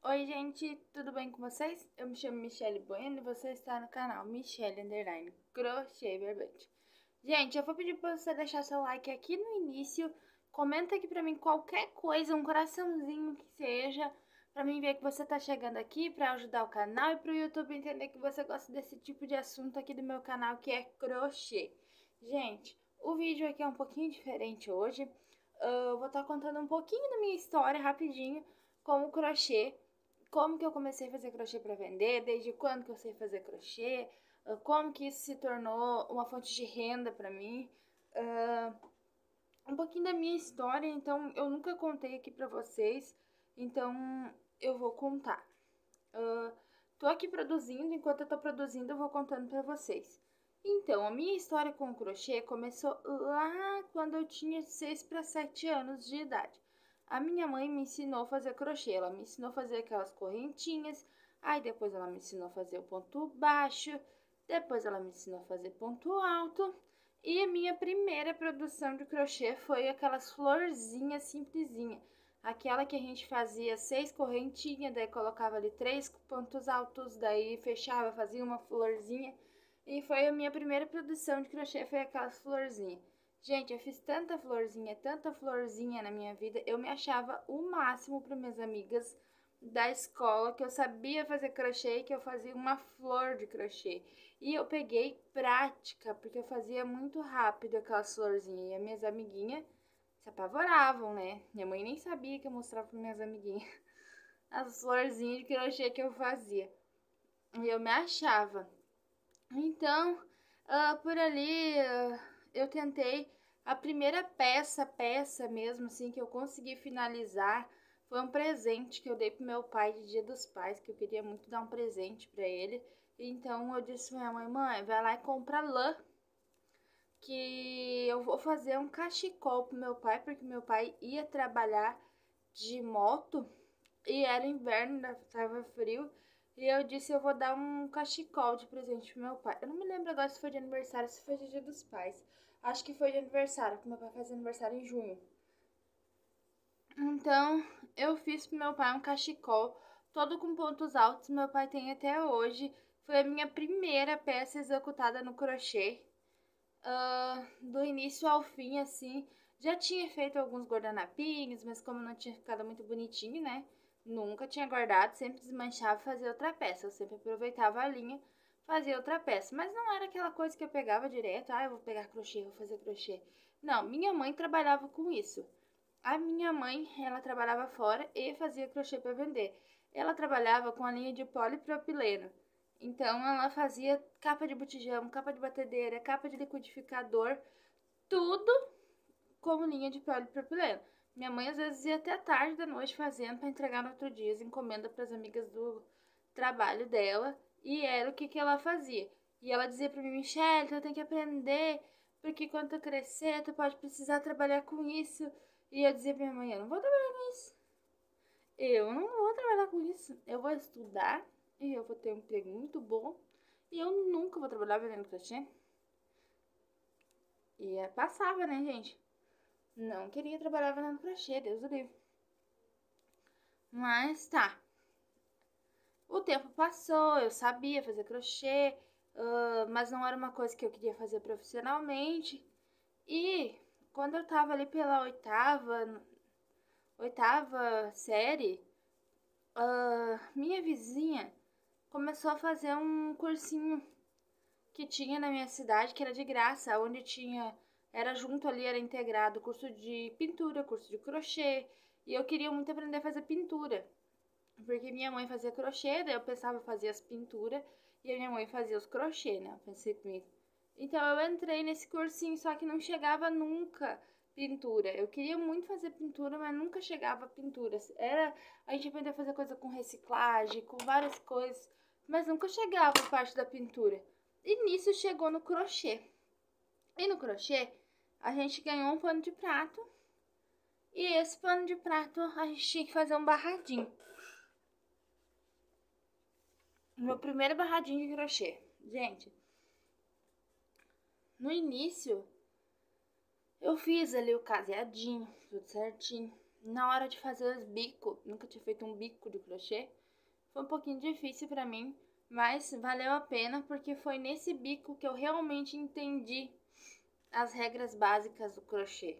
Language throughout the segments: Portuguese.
Oi, gente, tudo bem com vocês? Eu me chamo Michelle Bueno e você está no canal Michelle Underline Crochê Verbete. Gente, eu vou pedir para você deixar seu like aqui no início, comenta aqui pra mim qualquer coisa, um coraçãozinho que seja, pra mim ver que você tá chegando aqui, pra ajudar o canal e pro YouTube entender que você gosta desse tipo de assunto aqui do meu canal, que é crochê. Gente, o vídeo aqui é um pouquinho diferente hoje, eu vou estar contando um pouquinho da minha história rapidinho com o crochê. Como que eu comecei a fazer crochê para vender, desde quando que eu sei fazer crochê, como que isso se tornou uma fonte de renda para mim, um pouquinho da minha história, então eu nunca contei aqui para vocês, então eu vou contar. Tô aqui produzindo, enquanto eu tô produzindo eu vou contando para vocês. Então, a minha história com o crochê começou lá quando eu tinha 6 para 7 anos de idade. A minha mãe me ensinou a fazer crochê, ela me ensinou a fazer aquelas correntinhas, aí depois ela me ensinou a fazer o ponto baixo, depois ela me ensinou a fazer ponto alto, e a minha primeira produção de crochê foi aquelas florzinhas simplesinhas, aquela que a gente fazia 6 correntinhas, daí colocava ali 3 pontos altos, daí fechava, fazia uma florzinha, e foi a minha primeira produção de crochê, foi aquelas florzinhas. Gente, eu fiz tanta florzinha na minha vida. Eu me achava o máximo para minhas amigas da escola que eu sabia fazer crochê e que eu fazia uma flor de crochê. E eu peguei prática, porque eu fazia muito rápido aquelas florzinhas. E as minhas amiguinhas se apavoravam, né? Minha mãe nem sabia que eu mostrava para minhas amiguinhas as florzinhas de crochê que eu fazia. E eu me achava. Então, por ali, eu tentei a primeira peça mesmo, assim, que eu consegui finalizar. Foi um presente que eu dei pro meu pai de Dia dos Pais, que eu queria muito dar um presente para ele. Então, eu disse pra minha mãe, mãe, vai lá e compra lã, que eu vou fazer um cachecol pro meu pai, porque meu pai ia trabalhar de moto e era inverno, tava frio. E eu disse, eu vou dar um cachecol de presente pro meu pai. Eu não me lembro agora se foi de aniversário, se foi de Dia dos Pais. Acho que foi de aniversário, porque meu pai faz aniversário em junho. Então, eu fiz pro meu pai um cachecol, todo com pontos altos. Meu pai tem até hoje. Foi a minha primeira peça executada no crochê. Do início ao fim, assim. Já tinha feito alguns guardanapinhos, mas como não tinha ficado muito bonitinho, né? Nunca tinha guardado, sempre desmanchava e fazia outra peça. Eu sempre aproveitava a linha, fazia outra peça. Mas não era aquela coisa que eu pegava direto, eu vou pegar crochê, vou fazer crochê. Não, minha mãe trabalhava com isso. A minha mãe, ela trabalhava fora e fazia crochê para vender. Ela trabalhava com a linha de polipropileno. Então ela fazia capa de botijão, capa de batedeira, capa de liquidificador, tudo como linha de polipropileno. Minha mãe às vezes ia até tarde da noite fazendo para entregar no outro dia, as encomenda para as amigas do trabalho dela, e era o que ela fazia. E ela dizia para mim, Michelle, tu tem que aprender, porque quando tu crescer, tu pode precisar trabalhar com isso. E eu dizia pra minha mãe, eu não vou trabalhar com isso. Eu não vou trabalhar com isso. Eu vou estudar e eu vou ter um emprego muito bom. E eu nunca vou trabalhar vendendo crochê. E passava, né, gente? Não queria trabalhar vendendo crochê, Deus o livre. Mas tá. O tempo passou, eu sabia fazer crochê, mas não era uma coisa que eu queria fazer profissionalmente. E quando eu tava ali pela oitava série, minha vizinha começou a fazer um cursinho que tinha na minha cidade, que era de graça, onde tinha, era junto ali, era integrado curso de pintura, curso de crochê, e eu queria muito aprender a fazer pintura, porque minha mãe fazia crochê, daí eu pensava em fazer as pinturas, e a minha mãe fazia os crochê, né, eu pensei comigo. Então eu entrei nesse cursinho, só que não chegava nunca pintura. Eu queria muito fazer pintura, mas nunca chegava a pintura. A gente aprendeu a fazer coisa com reciclagem, com várias coisas, mas nunca chegava a parte da pintura. E nisso chegou no crochê. E no crochê, a gente ganhou um pano de prato. E esse pano de prato, a gente tinha que fazer um barradinho. Meu primeiro barradinho de crochê. Gente, no início, eu fiz ali o caseadinho, tudo certinho. na hora de fazer os bicos, nunca tinha feito um bico de crochê, foi um pouquinho difícil pra mim, mas valeu a pena porque foi nesse bico que eu realmente entendi as regras básicas do crochê.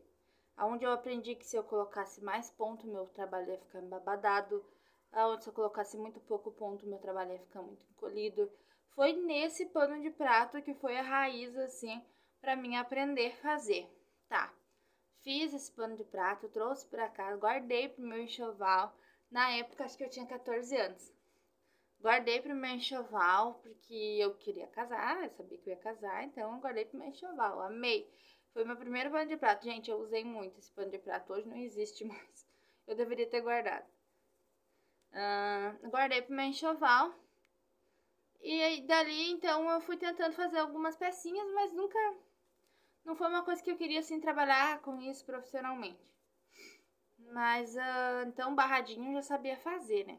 Onde eu aprendi que se eu colocasse mais ponto, meu trabalho ia ficar embabadado. Onde se eu colocasse muito pouco ponto, meu trabalho ia ficar muito encolhido. Foi nesse pano de prato que foi a raiz, assim, pra mim aprender a fazer. Tá, fiz esse pano de prato, trouxe pra casa, guardei pro meu enxoval. Na época, acho que eu tinha 14 anos. Guardei pro meu enxoval, porque eu queria casar, eu sabia que eu ia casar, então eu guardei pro meu enxoval. Amei. Foi meu primeiro pano de prato. Gente, eu usei muito esse pano de prato. Hoje não existe mais. Eu deveria ter guardado. Guardei pro meu enxoval. E aí, dali, então, eu fui tentando fazer algumas pecinhas, mas nunca... Não foi uma coisa que eu queria, assim, trabalhar com isso profissionalmente. Mas, então, barradinho eu já sabia fazer, né?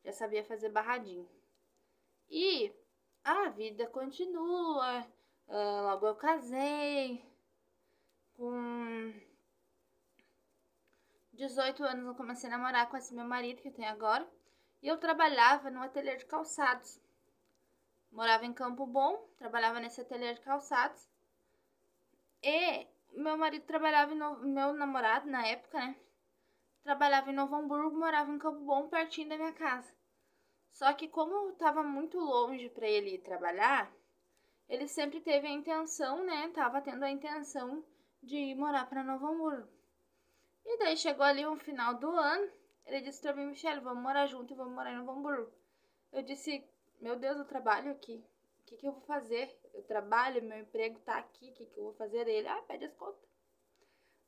Já sabia fazer barradinho. E a vida continua. Logo eu casei. Com 18 anos eu comecei a namorar com esse meu marido que eu tenho agora. E eu trabalhava no ateliê de calçados. Morava em Campo Bom, trabalhava nesse ateliê de calçados. E meu marido trabalhava meu namorado na época, né? Trabalhava em Novo Hamburgo, morava em Campo Bom, pertinho da minha casa. Só que como estava muito longe para ele ir trabalhar, ele sempre teve a intenção, né? Tava tendo a intenção de ir morar para Novo Hamburgo. E daí chegou ali no final do ano, ele disse pra mim, Michelle, vamos morar junto e vamos morar em Novo Hamburgo. Eu disse, meu Deus, eu trabalho aqui. O que eu vou fazer? Eu trabalho, meu emprego tá aqui, o que eu vou fazer? Ele, pede as contas.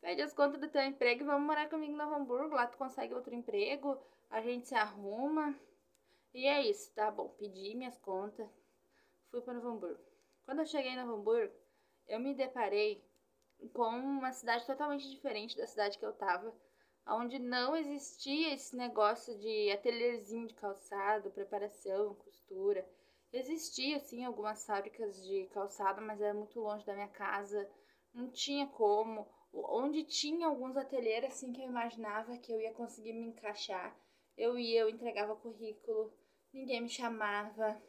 Pede as contas do teu emprego e vamos morar comigo em Novo Hamburgo. Lá tu consegue outro emprego, a gente se arruma. E é isso, tá bom. Pedi minhas contas, fui para Novo Hamburgo. Quando eu cheguei em Novo Hamburgo, eu me deparei com uma cidade totalmente diferente da cidade que eu tava, onde não existia esse negócio de ateliêzinho de calçado, preparação, costura. Existia, sim, algumas fábricas de calçado, mas era muito longe da minha casa, não tinha como. Onde tinha alguns ateliês, assim, que eu imaginava que eu ia conseguir me encaixar, eu entregava currículo, ninguém me chamava.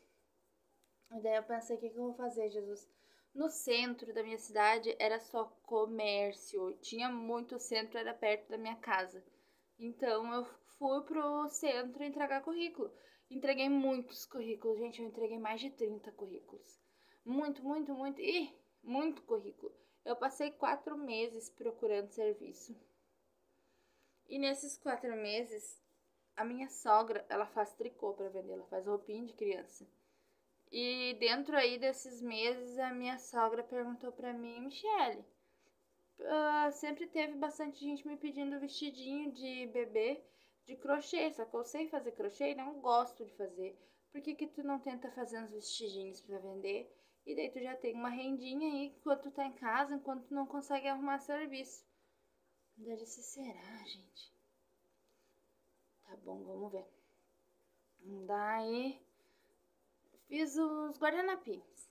E daí eu pensei, o que eu vou fazer, Jesus? No centro da minha cidade era só comércio, tinha muito centro, era perto da minha casa. Então eu fui pro centro entregar currículo. Entreguei muitos currículos, gente, eu entreguei mais de 30 currículos. Muito, muito, muito, muito currículo. Eu passei 4 meses procurando serviço. E nesses 4 meses, a minha sogra, ela faz tricô para vender, ela faz roupinha de criança. E dentro aí desses meses, a minha sogra perguntou pra mim, Michele, sempre teve bastante gente me pedindo vestidinho de bebê de crochê, só que eu sei fazer crochê e não gosto de fazer. Por que tu não tenta fazer uns vestidinhos pra vender? E daí tu já tem uma rendinha aí enquanto tu tá em casa, enquanto tu não consegue arrumar serviço. Eu disse, será, gente? Tá bom, vamos ver. Daí, fiz os guardanapinhos.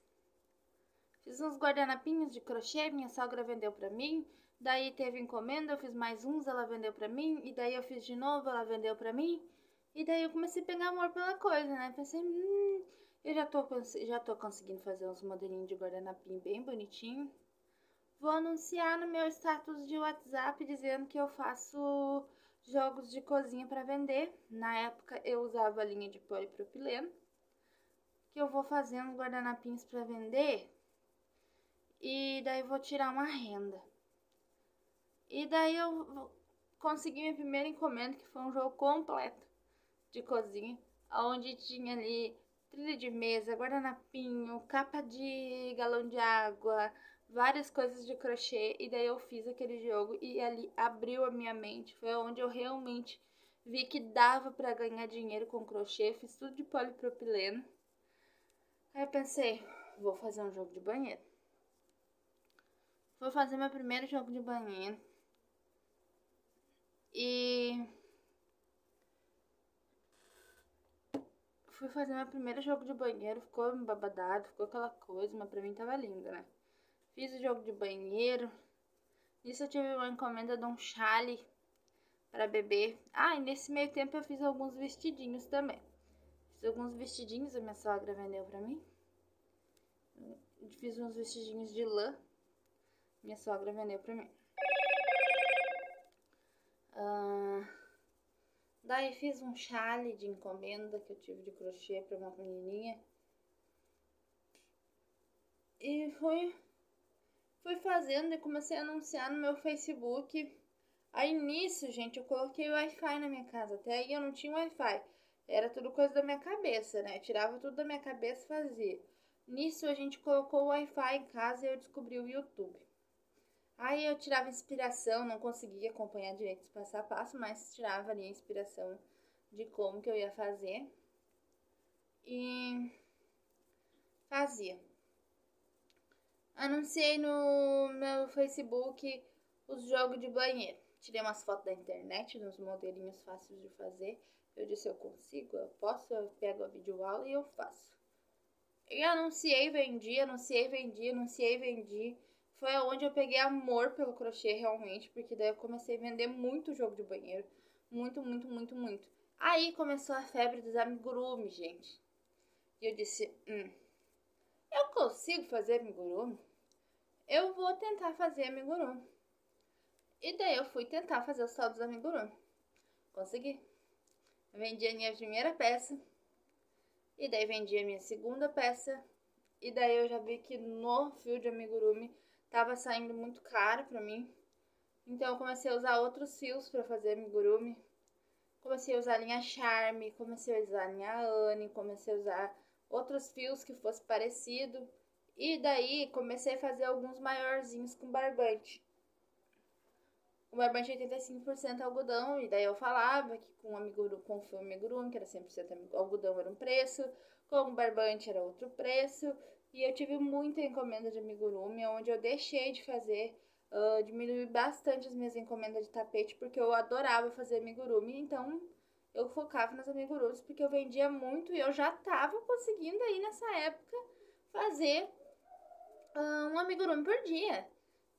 Fiz uns guardanapinhos de crochê, minha sogra vendeu pra mim. Daí teve encomenda, eu fiz mais uns, ela vendeu pra mim. E daí eu fiz de novo, ela vendeu pra mim. E daí eu comecei a pegar amor pela coisa, né? Pensei, eu já tô conseguindo fazer uns modelinhos de guardanapinho bem bonitinho. Vou anunciar no meu status de WhatsApp dizendo que eu faço jogos de cozinha pra vender. Na época eu usava a linha de polipropileno. Que eu vou fazendo guardanapinhos pra vender. E daí vou tirar uma renda. E daí eu consegui minha primeira encomenda, que foi um jogo completo de cozinha, onde tinha ali trilha de mesa, guardanapinho, capa de galão de água, várias coisas de crochê. E daí eu fiz aquele jogo e ali abriu a minha mente. Foi onde eu realmente vi que dava para ganhar dinheiro com crochê. Fiz tudo de polipropileno. Aí eu pensei, vou fazer um jogo de banheiro. Vou fazer meu primeiro jogo de banheiro. E fui fazer meu primeiro jogo de banheiro, ficou babadado, ficou aquela coisa, mas pra mim tava lindo, né? Fiz o jogo de banheiro. Nisso eu tive uma encomenda de um chale para bebê. Ah, e nesse meio tempo eu fiz alguns vestidinhos também. Fiz alguns vestidinhos, a minha sogra vendeu pra mim. Fiz uns vestidinhos de lã. Minha sogra vendeu pra mim. Daí fiz um chale de encomenda que eu tive de crochê pra uma menininha. E fui fazendo e comecei a anunciar no meu Facebook. Aí nisso, gente, eu coloquei o Wi-Fi na minha casa. Até aí eu não tinha Wi-Fi. Era tudo coisa da minha cabeça, né? Eu tirava tudo da minha cabeça e fazia. Nisso a gente colocou o Wi-Fi em casa e eu descobri o YouTube. Aí eu tirava inspiração, não conseguia acompanhar direito os passo a passo, mas tirava ali a inspiração de como que eu ia fazer. E fazia. Anunciei no meu Facebook os jogos de banheiro. Tirei umas fotos da internet, uns modelinhos fáceis de fazer. Eu disse, eu consigo, eu posso, eu pego a videoaula e eu faço. E anunciei, vendi, anunciei, vendi, anunciei, vendi. Foi onde eu peguei amor pelo crochê realmente, porque daí eu comecei a vender muito jogo de banheiro. Muito, muito, muito, muito. Aí começou a febre dos amigurumi, gente. E eu disse, eu consigo fazer amigurumi? Eu vou tentar fazer amigurumi. E daí eu fui tentar fazer os tal dos amigurumi. Consegui. Vendi a minha primeira peça. E daí vendi a minha segunda peça. E daí eu já vi que no fio de amigurumi tava saindo muito caro pra mim. Então eu comecei a usar outros fios pra fazer amigurumi. Comecei a usar a linha Charme, comecei a usar a linha Anne, comecei a usar outros fios que fosse parecido. E daí comecei a fazer alguns maiorzinhos com barbante. O barbante 85% algodão, e daí eu falava que com fio amigurumi, que era 100% algodão, era um preço, com o barbante era outro preço, e eu tive muita encomenda de amigurumi, onde eu deixei de fazer, diminui bastante as minhas encomendas de tapete, porque eu adorava fazer amigurumi, então eu focava nas amigurumis, porque eu vendia muito, e eu já tava conseguindo aí nessa época fazer um amigurumi por dia.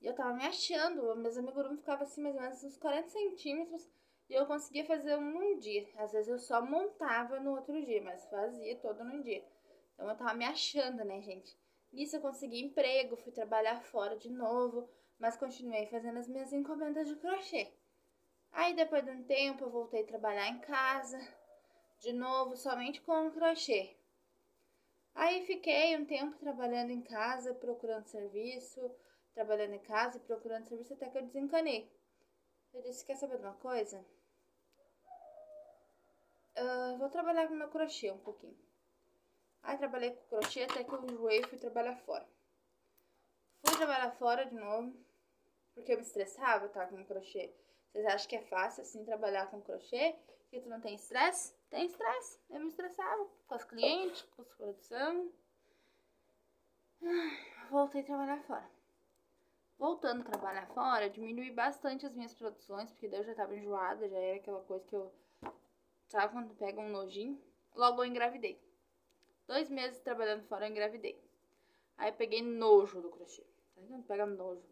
E eu tava me achando, meus amigurumi ficavam assim mais ou menos uns 40 centímetros e eu conseguia fazer um num dia. Às vezes eu só montava no outro dia, mas fazia todo num dia. Então eu tava me achando, né, gente? Nisso eu consegui emprego, fui trabalhar fora de novo, mas continuei fazendo as minhas encomendas de crochê. Aí depois de um tempo eu voltei a trabalhar em casa, de novo, somente com crochê. Aí fiquei um tempo trabalhando em casa, procurando serviço, trabalhando em casa e procurando serviço até que eu desencanei. Eu disse, quer saber de uma coisa? Vou trabalhar com meu crochê um pouquinho. Aí trabalhei com crochê até que eu enjoei e fui trabalhar fora. Fui trabalhar fora de novo, porque eu me estressava, tá, com crochê. Vocês acham que é fácil assim trabalhar com crochê? Que tu não tem estresse? Tem estresse. Eu me estressava com os clientes, com as produção. Voltei a trabalhar fora. Voltando a trabalhar fora, diminui bastante as minhas produções, porque daí eu já tava enjoada, já era aquela coisa que eu... Sabe quando pega um nojinho? Logo eu engravidei. 2 meses trabalhando fora, eu engravidei. Aí eu peguei nojo do crochê. Tá vendo? Pega nojo.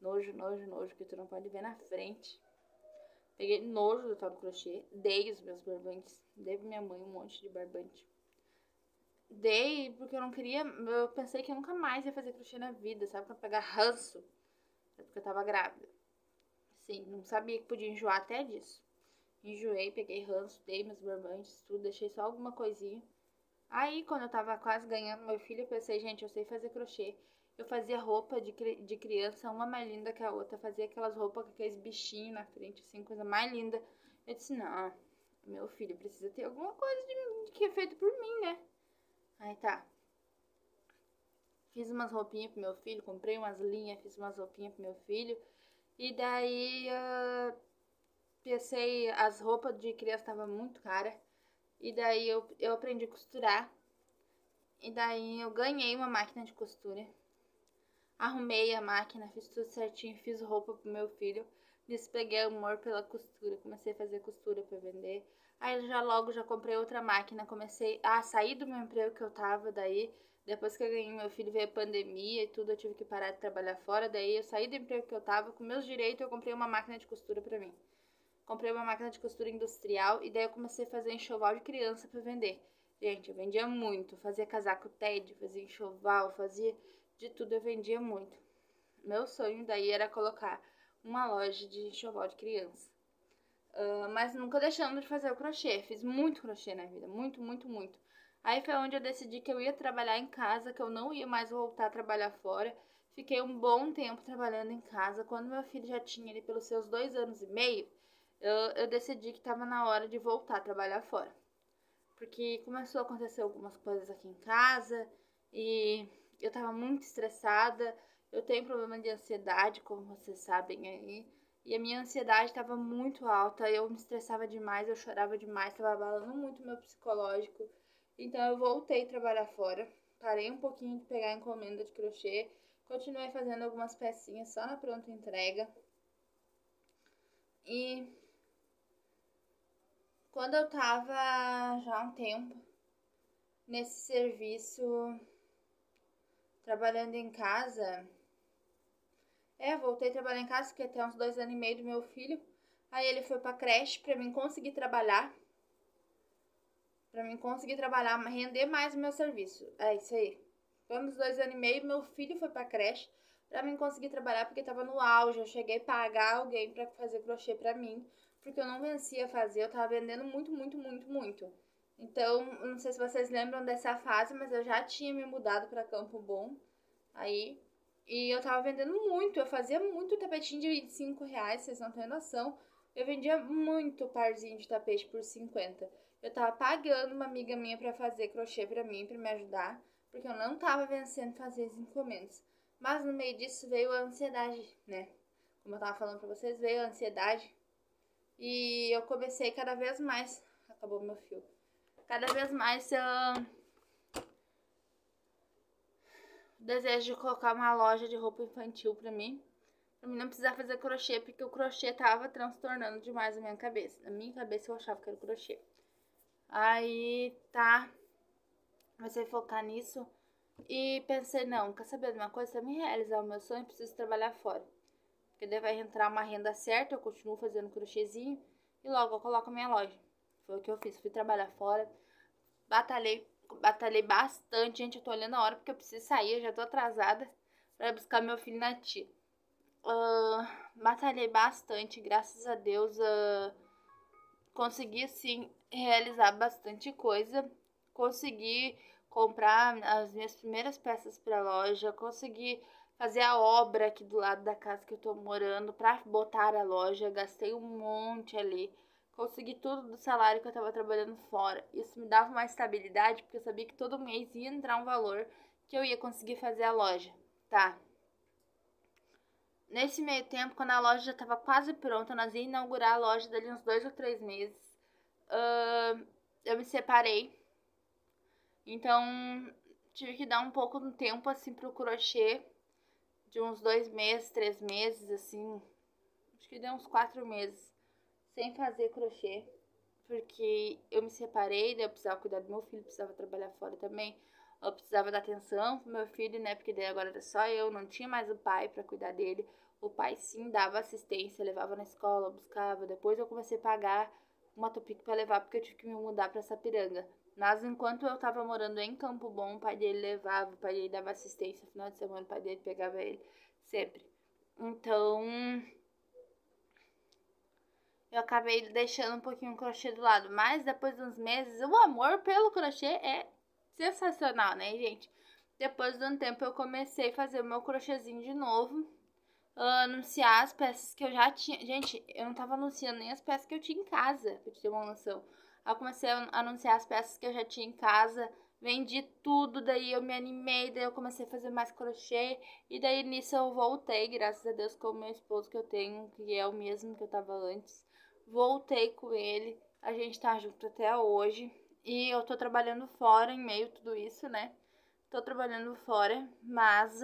Nojo, nojo, nojo, que tu não pode ver na frente. Peguei nojo do tal do crochê. Dei os meus barbantes. Dei pra minha mãe um monte de barbante. Dei porque eu não queria... Eu pensei que eu nunca mais ia fazer crochê na vida, sabe? Pra pegar ranço. É porque eu tava grávida. Sim, não sabia que podia enjoar até disso. Enjoei, peguei ranço, dei meus barbantes, tudo, deixei só alguma coisinha. Aí, quando eu tava quase ganhando meu filho, eu pensei, gente, eu sei fazer crochê. Eu fazia roupa de criança, uma mais linda que a outra. Fazia aquelas roupas com aqueles bichinhos na frente, assim, coisa mais linda. Eu disse, não, meu filho precisa ter alguma coisa de que é feito por mim, né? Aí tá. Fiz umas roupinhas pro meu filho, comprei umas linhas, fiz umas roupinhas pro meu filho. E daí, pensei, as roupas de criança estavam muito caras. E daí eu aprendi a costurar. E daí eu ganhei uma máquina de costura. Arrumei a máquina, fiz tudo certinho, fiz roupa pro meu filho. Despeguei amor pela costura, comecei a fazer costura para vender. Aí já comprei outra máquina, comecei a sair do meu emprego que eu tava, daí depois que eu ganhei meu filho veio a pandemia e tudo, eu tive que parar de trabalhar fora, daí eu saí do emprego que eu tava, com meus direitos eu comprei uma máquina de costura para mim. comprei uma máquina de costura industrial e daí eu comecei a fazer enxoval de criança para vender. Gente, eu vendia muito, fazia casaco TED, fazia enxoval, fazia de tudo, eu vendia muito. Meu sonho daí era colocar uma loja de enxoval de criança. Mas nunca deixando de fazer o crochê. Fiz muito crochê na vida, muito, muito, muito. Aí foi onde eu decidi que eu ia trabalhar em casa, que eu não ia mais voltar a trabalhar fora. Fiquei um bom tempo trabalhando em casa. Quando meu filho já tinha ele pelos seus 2 anos e meio, eu decidi que estava na hora de voltar a trabalhar fora. Porque começou a acontecer algumas coisas aqui em casa e eu tava muito estressada. Eu tenho problema de ansiedade, como vocês sabem aí. E a minha ansiedade estava muito alta, eu me estressava demais, eu chorava demais, estava abalando muito meu psicológico. Então eu voltei a trabalhar fora, parei um pouquinho de pegar encomenda de crochê, continuei fazendo algumas pecinhas só na pronta entrega. E quando eu tava já há um tempo nesse serviço, trabalhando em casa, voltei a trabalhar em casa, fiquei até uns 2 anos e meio do meu filho. Aí ele foi pra creche pra mim conseguir trabalhar. Render mais o meu serviço. É isso aí. Vamos 2 anos e meio, meu filho foi pra creche pra mim conseguir trabalhar, porque tava no auge. Eu cheguei a pagar alguém pra fazer crochê pra mim, porque eu não vencia fazer, eu tava vendendo muito, muito, muito, muito. Então, não sei se vocês lembram dessa fase, mas eu já tinha me mudado pra Campo Bom. Aí, e eu tava vendendo muito, eu fazia muito tapetinho de R$ 25, vocês não têm noção. Eu vendia muito parzinho de tapete por 50. Eu tava pagando uma amiga minha pra fazer crochê pra mim, pra me ajudar, porque eu não tava vencendo fazer as encomendas. Mas no meio disso veio a ansiedade, né? Como eu tava falando pra vocês, veio a ansiedade. E eu comecei cada vez mais... Acabou meu fio. Cada vez mais desejo de colocar uma loja de roupa infantil pra mim não precisar fazer crochê, porque o crochê tava transtornando demais a minha cabeça. Na minha cabeça eu achava que era crochê. Aí, tá, comecei a focar nisso e pensei, não, quer saber de uma coisa? Pra me realizar o meu sonho, eu preciso trabalhar fora. Porque daí vai entrar uma renda certa, eu continuo fazendo crochêzinho e logo eu coloco a minha loja. Foi o que eu fiz, fui trabalhar fora, batalhei bastante, gente, eu tô olhando a hora porque eu preciso sair, eu já tô atrasada pra buscar meu filho na tia. Batalhei bastante, graças a Deus, consegui sim realizar bastante coisa, consegui comprar as minhas primeiras peças para loja, consegui fazer a obra aqui do lado da casa que eu tô morando para botar a loja, gastei um monte ali, consegui tudo do salário que eu tava trabalhando fora. Isso me dava uma estabilidade, porque eu sabia que todo mês ia entrar um valor que eu ia conseguir fazer a loja, tá? Nesse meio tempo, quando a loja já estava quase pronta, nós ia inaugurar a loja dali uns 2 ou 3 meses. Eu me separei. Então, tive que dar um pouco de tempo, assim, pro crochê. De uns 2 meses, 3 meses, assim. Acho que deu uns 4 meses sem fazer crochê. Porque eu me separei, daí eu precisava cuidar do meu filho, precisava trabalhar fora também. Eu precisava dar atenção pro meu filho, né? Porque daí agora era só eu, não tinha mais o pai para cuidar dele. O pai sim dava assistência, levava na escola, buscava. Depois eu comecei a pagar uma Topic para levar, porque eu tive que me mudar para Sapiranga. Mas enquanto eu tava morando em Campo Bom, o pai dele levava, o pai dele dava assistência. No final de semana, o pai dele pegava ele sempre. Então, eu acabei deixando um pouquinho o crochê do lado. Mas depois de uns meses, o amor pelo crochê é sensacional, né, gente? Depois de um tempo eu comecei a fazer o meu crochêzinho de novo. Anunciar as peças que eu já tinha. Gente, eu não tava anunciando nem as peças que eu tinha em casa, pra te ter uma noção. Aí eu comecei a anunciar as peças que eu já tinha em casa. Vendi tudo, daí eu me animei, daí eu comecei a fazer mais crochê. E daí nisso eu voltei, graças a Deus, com o meu esposo que eu tenho, que é o mesmo que eu tava antes. Voltei com ele, a gente tá junto até hoje. E eu tô trabalhando fora em meio a tudo isso, né? Tô trabalhando fora, mas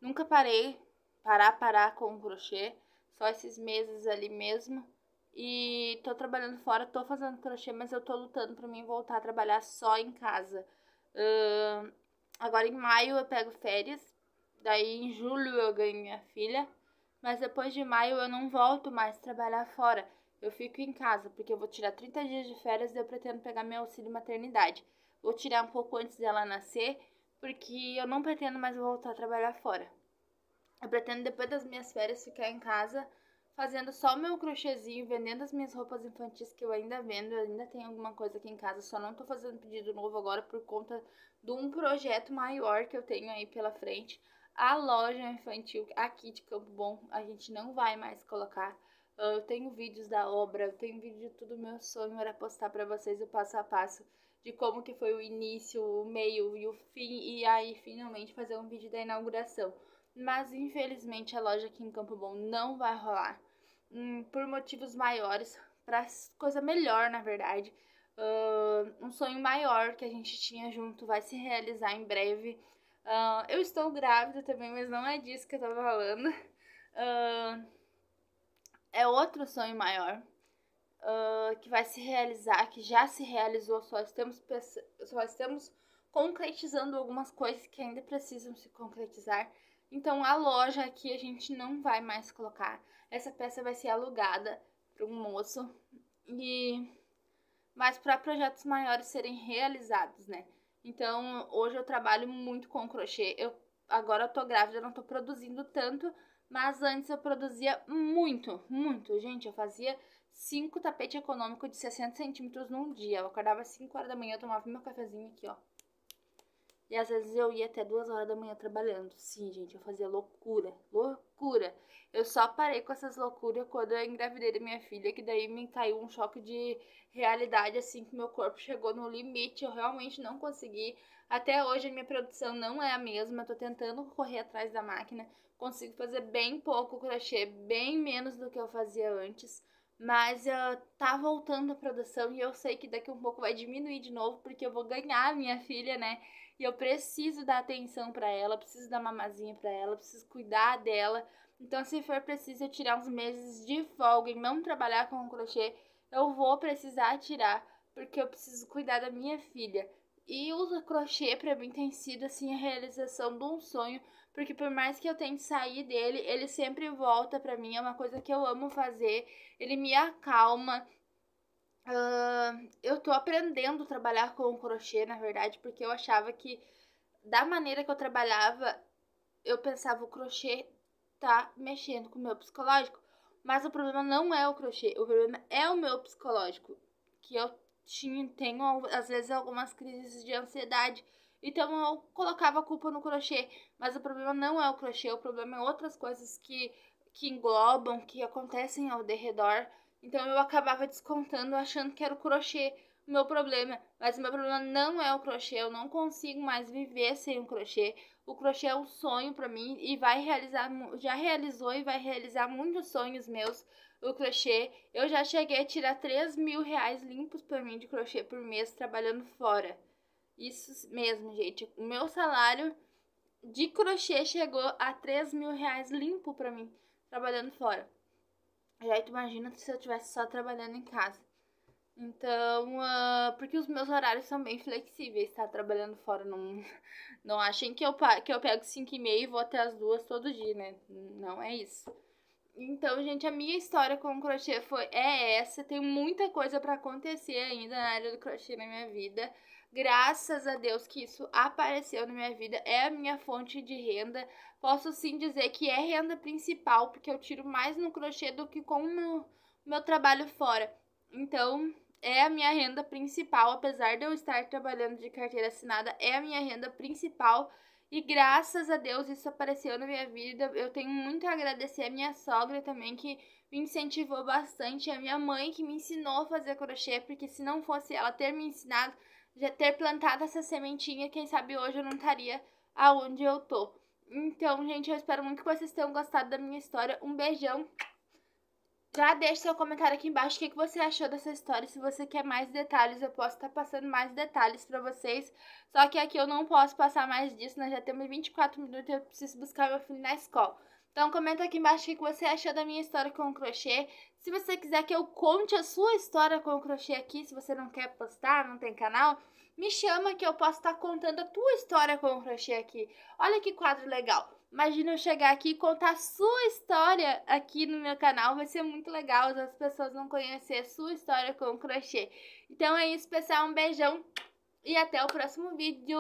nunca parar com o crochê. Só esses meses ali mesmo. E tô trabalhando fora, tô fazendo crochê, mas eu tô lutando pra mim voltar a trabalhar só em casa. Agora em maio eu pego férias. Daí em julho eu ganho minha filha. mas depois de maio eu não volto mais trabalhar fora. Eu fico em casa, porque eu vou tirar 30 dias de férias e eu pretendo pegar meu auxílio maternidade. Vou tirar um pouco antes dela nascer, porque eu não pretendo mais voltar a trabalhar fora. Eu pretendo, depois das minhas férias, ficar em casa fazendo só o meu crochêzinho, vendendo as minhas roupas infantis que eu ainda vendo. Eu ainda tenho alguma coisa aqui em casa, só não tô fazendo pedido novo agora por conta de um projeto maior que eu tenho aí pela frente. A loja infantil aqui de Campo Bom, a gente não vai mais colocar. Eu tenho vídeos da obra, eu tenho vídeo de tudo. Meu sonho era postar pra vocês o passo a passo de como que foi o início, o meio e o fim, e aí finalmente fazer um vídeo da inauguração. Mas infelizmente a loja aqui em Campo Bom não vai rolar, por motivos maiores, para coisa melhor, na verdade. Um sonho maior que a gente tinha junto vai se realizar em breve. Eu estou grávida também, mas não é disso que eu tô falando. É outro sonho maior que vai se realizar, que já se realizou, só estamos concretizando algumas coisas que ainda precisam se concretizar. Então a loja aqui a gente não vai mais colocar. Essa peça vai ser alugada para um moço, mas para projetos maiores serem realizados, né? Então hoje eu trabalho muito com crochê. Agora eu tô grávida, eu não tô produzindo tanto, mas antes eu produzia muito, muito. Gente, eu fazia 5 tapetes econômicos de 60 centímetros num dia. Eu acordava às 5 horas da manhã, eu tomava meu cafezinho aqui, ó. E às vezes eu ia até 2 horas da manhã trabalhando. Sim, gente, eu fazia loucura, loucura. Eu só parei com essas loucuras quando eu engravidei da minha filha, que daí me caiu um choque de realidade, assim, que meu corpo chegou no limite. Eu realmente não consegui. Até hoje a minha produção não é a mesma. Eu tô tentando correr atrás da máquina. Consigo fazer bem pouco crochê, bem menos do que eu fazia antes. Mas tá voltando a produção e eu sei que daqui a um pouco vai diminuir de novo, porque eu vou ganhar a minha filha, né? E eu preciso dar atenção pra ela, preciso dar mamazinha pra ela, preciso cuidar dela. Então, se for preciso eu tirar uns meses de folga e não trabalhar com crochê, eu vou precisar tirar, porque eu preciso cuidar da minha filha. E o crochê pra mim tem sido assim a realização de um sonho, porque por mais que eu tente sair dele, ele sempre volta pra mim, é uma coisa que eu amo fazer, ele me acalma. Eu tô aprendendo a trabalhar com o crochê, na verdade, porque eu achava que da maneira que eu trabalhava, eu pensava o crochê tá mexendo com o meu psicológico, mas o problema não é o crochê, o problema é o meu psicológico, que eu tenho às vezes algumas crises de ansiedade, então eu colocava a culpa no crochê, mas o problema não é o crochê, o problema é outras coisas que englobam, que acontecem ao redor. Então eu acabava descontando, achando que era o crochê o meu problema, mas o meu problema não é o crochê, eu não consigo mais viver sem o crochê. O crochê é um sonho pra mim e vai realizar, já realizou e vai realizar muitos sonhos meus. O crochê, eu já cheguei a tirar 3.000 reais limpos pra mim de crochê por mês trabalhando fora. Isso mesmo, gente. O meu salário de crochê chegou a 3.000 reais limpo pra mim trabalhando fora. Já tu imagina se eu estivesse só trabalhando em casa. Então, porque os meus horários são bem flexíveis, tá? Trabalhando fora, não achem que eu pego 5h30 e vou até as 2 todo dia, né? Não é isso. Então, gente, a minha história com o crochê é essa. Tem muita coisa pra acontecer ainda na área do crochê na minha vida. Graças a Deus que isso apareceu na minha vida. É a minha fonte de renda. Posso sim dizer que é renda principal, porque eu tiro mais no crochê do que com o meu trabalho fora. Então, é a minha renda principal, apesar de eu estar trabalhando de carteira assinada, é a minha renda principal. E graças a Deus isso apareceu na minha vida. Eu tenho muito a agradecer a minha sogra também, que me incentivou bastante, a minha mãe que me ensinou a fazer crochê, porque se não fosse ela ter me ensinado, já ter plantado essa sementinha, quem sabe hoje eu não estaria aonde eu tô. Então, gente, eu espero muito que vocês tenham gostado da minha história. Um beijão. Já deixe seu comentário aqui embaixo o que você achou dessa história. Se você quer mais detalhes, eu posso estar passando mais detalhes pra vocês. Só que aqui eu não posso passar mais disso, nós já temos 24 minutos e eu preciso buscar meu filho na escola. Então comenta aqui embaixo o que você achou da minha história com o crochê. Se você quiser que eu conte a sua história com o crochê aqui, se você não quer postar, não tem canal, me chama que eu posso estar contando a tua história com o crochê aqui. Olha que quadro legal. Imagina eu chegar aqui e contar a sua história aqui no meu canal. Vai ser muito legal, as pessoas vão conhecer a sua história com crochê. Então é isso, pessoal. Um beijão e até o próximo vídeo.